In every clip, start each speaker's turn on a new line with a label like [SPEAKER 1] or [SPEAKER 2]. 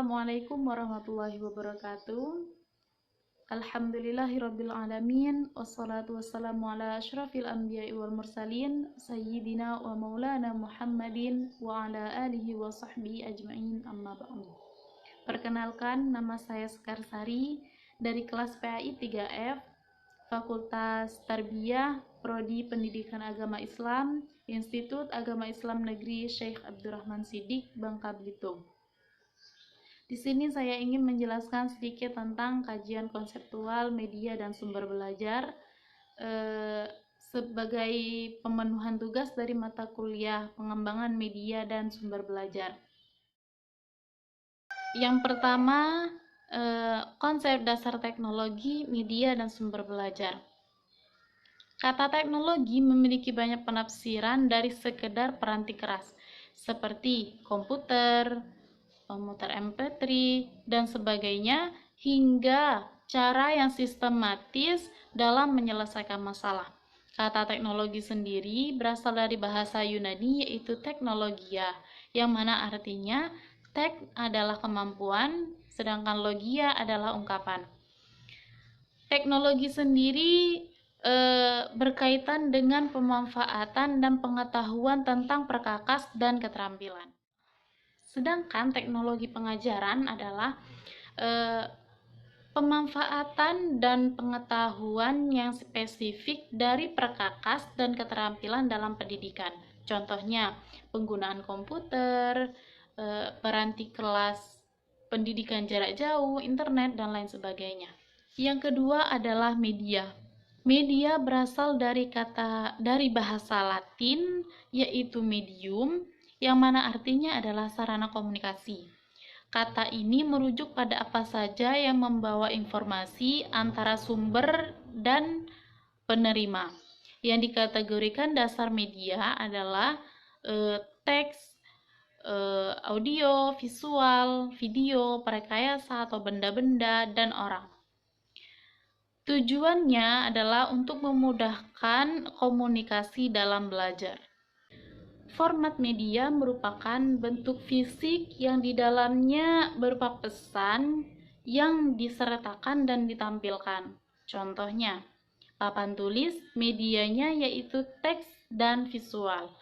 [SPEAKER 1] Assalamualaikum warahmatullahi wabarakatuh. Alhamdulillahirabbil alamin, wassalatu wassalamu ala asyrafil anbiya'i wal mursalin sayyidina wa maulana Muhammadin wa ala alihi wa sahbihi ajma'in, amma ba'du. Perkenalkan, nama saya Sekarsari dari kelas PAI 3F, Fakultas Tarbiyah, Prodi Pendidikan Agama Islam, Institut Agama Islam Negeri Syekh Abdurrahman Siddiq, Bangka Belitung. Di sini saya ingin menjelaskan sedikit tentang kajian konseptual media dan sumber belajar sebagai pemenuhan tugas dari mata kuliah pengembangan media dan sumber belajar. Yang pertama, konsep dasar teknologi, media, dan sumber belajar. Kata teknologi memiliki banyak penafsiran dari sekedar peranti keras, seperti komputer, pemutar MP3, dan sebagainya, hingga cara yang sistematis dalam menyelesaikan masalah. Kata teknologi sendiri berasal dari bahasa Yunani, yaitu teknologia, yang mana artinya tek adalah kemampuan, sedangkan logia adalah ungkapan. Teknologi sendiri berkaitan dengan pemanfaatan dan pengetahuan tentang perkakas dan keterampilan. Sedangkan teknologi pengajaran adalah pemanfaatan dan pengetahuan yang spesifik dari perkakas dan keterampilan dalam pendidikan. Contohnya, penggunaan komputer, peranti kelas pendidikan jarak jauh, internet, dan lain sebagainya. Yang kedua adalah media. Media berasal dari bahasa Latin, yaitu medium, yang mana artinya adalah sarana komunikasi. Kata ini merujuk pada apa saja yang membawa informasi antara sumber dan penerima. Yang dikategorikan dasar media adalah teks, audio, visual, video, perekayasa atau benda-benda, dan orang. Tujuannya adalah untuk memudahkan komunikasi dalam belajar. Format media merupakan bentuk fisik yang di dalamnya berupa pesan yang disertakan dan ditampilkan. Contohnya, papan tulis, medianya yaitu teks dan visual.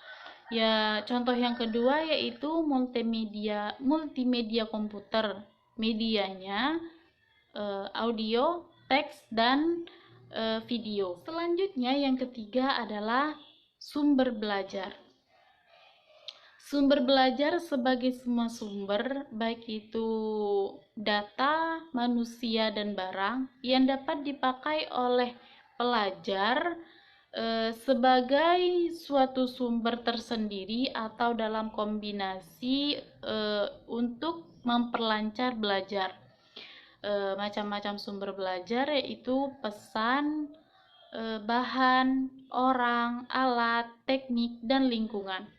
[SPEAKER 1] Ya, contoh yang kedua yaitu multimedia komputer. Medianya audio, teks, dan video. Selanjutnya yang ketiga adalah sumber belajar. Sumber belajar sebagai semua sumber, baik itu data, manusia, dan barang, yang dapat dipakai oleh pelajar sebagai suatu sumber tersendiri atau dalam kombinasi untuk memperlancar belajar. Macam-macam sumber belajar yaitu pesan, bahan, orang, alat, teknik, dan lingkungan.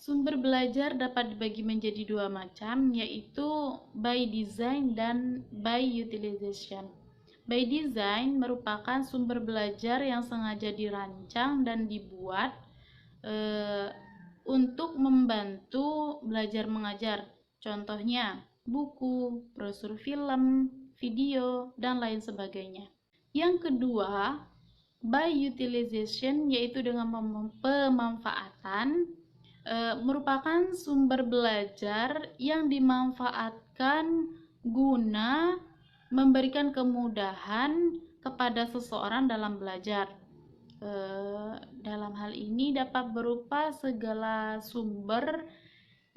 [SPEAKER 1] Sumber belajar dapat dibagi menjadi dua macam, yaitu by design dan by utilization. By design merupakan sumber belajar yang sengaja dirancang dan dibuat untuk membantu belajar mengajar. Contohnya, buku, brosur film, video, dan lain sebagainya. Yang kedua, by utilization, yaitu dengan pemanfaatan, merupakan sumber belajar yang dimanfaatkan guna memberikan kemudahan kepada seseorang dalam belajar. Dalam hal ini dapat berupa segala sumber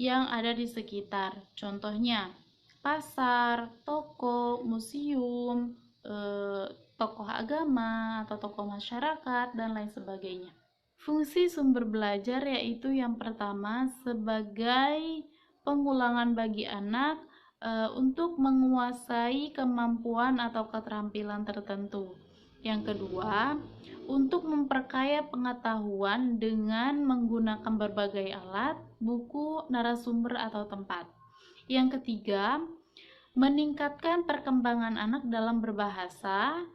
[SPEAKER 1] yang ada di sekitar. Contohnya, pasar, toko, museum, tokoh agama atau tokoh masyarakat, dan lain sebagainya. Fungsi sumber belajar yaitu yang pertama sebagai pengulangan bagi anak untuk menguasai kemampuan atau keterampilan tertentu. Yang kedua, untuk memperkaya pengetahuan dengan menggunakan berbagai alat, buku, narasumber, atau tempat. Yang ketiga, meningkatkan perkembangan anak dalam berbahasa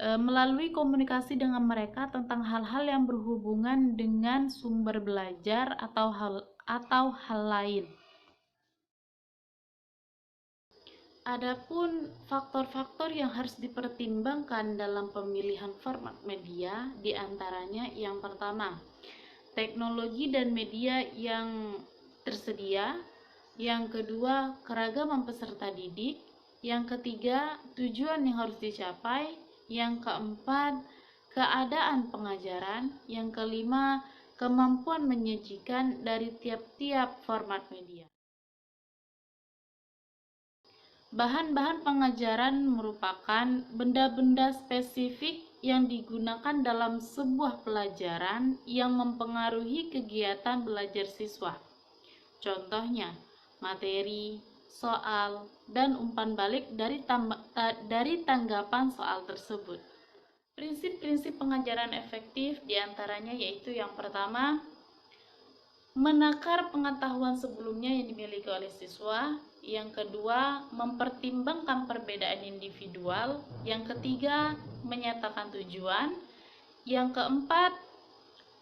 [SPEAKER 1] melalui komunikasi dengan mereka tentang hal-hal yang berhubungan dengan sumber belajar atau hal lain. Adapun faktor-faktor yang harus dipertimbangkan dalam pemilihan format media, diantaranya yang pertama, teknologi dan media yang tersedia, yang kedua, keragaman peserta didik, yang ketiga, tujuan yang harus dicapai, yang keempat, keadaan pengajaran, yang kelima, kemampuan menyajikan dari tiap-tiap format media. Bahan-bahan pengajaran merupakan benda-benda spesifik yang digunakan dalam sebuah pelajaran yang mempengaruhi kegiatan belajar siswa. Contohnya, materi, soal, dan umpan balik dari tanggapan soal tersebut. Prinsip-prinsip pengajaran efektif diantaranya yaitu yang pertama, menakar pengetahuan sebelumnya yang dimiliki oleh siswa. Yang kedua, mempertimbangkan perbedaan individual. Yang ketiga, menyatakan tujuan. Yang keempat,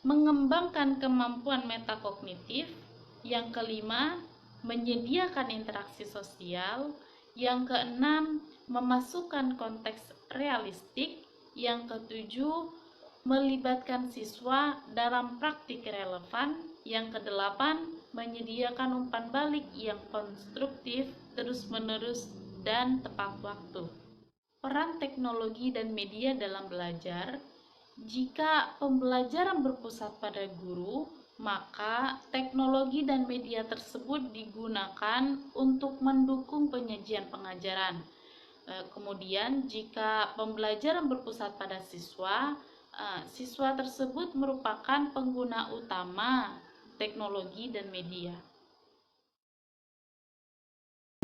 [SPEAKER 1] mengembangkan kemampuan metakognitif. Yang kelima, menyediakan interaksi sosial. Yang keenam, memasukkan konteks realistik. Yang ketujuh, melibatkan siswa dalam praktik relevan. Yang kedelapan, menyediakan umpan balik yang konstruktif, terus-menerus, dan tepat waktu. Peran teknologi dan media dalam belajar. Jika pembelajaran berpusat pada guru, maka teknologi dan media tersebut digunakan untuk mendukung penyajian pengajaran. Kemudian, jika pembelajaran berpusat pada siswa, siswa tersebut merupakan pengguna utama teknologi dan media.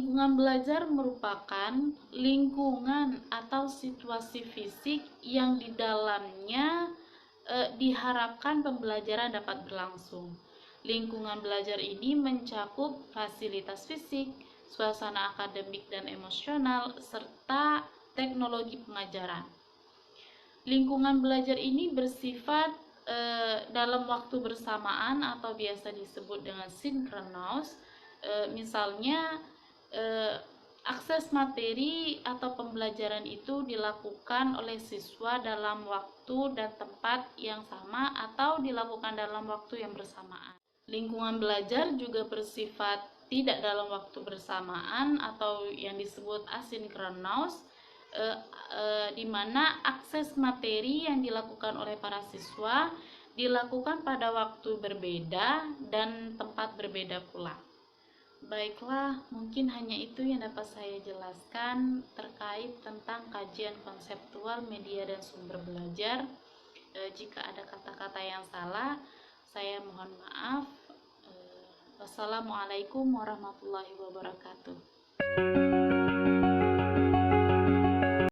[SPEAKER 1] Lingkungan belajar merupakan lingkungan atau situasi fisik yang di dalamnya diharapkan pembelajaran dapat berlangsung. Lingkungan belajar ini mencakup fasilitas fisik, suasana akademik dan emosional, serta teknologi pengajaran. Lingkungan belajar ini bersifat dalam waktu bersamaan atau biasa disebut dengan sinkronus. Misalnya, akses materi atau pembelajaran itu dilakukan oleh siswa dalam waktu dan tempat yang sama atau dilakukan dalam waktu yang bersamaan. Lingkungan belajar juga bersifat tidak dalam waktu bersamaan atau yang disebut asinkronus, di mana akses materi yang dilakukan oleh para siswa dilakukan pada waktu berbeda dan tempat berbeda pula. Baiklah, mungkin hanya itu yang dapat saya jelaskan terkait tentang kajian konseptual media dan sumber belajar. Jika ada kata-kata yang salah, saya mohon maaf. Wassalamualaikum warahmatullahi wabarakatuh.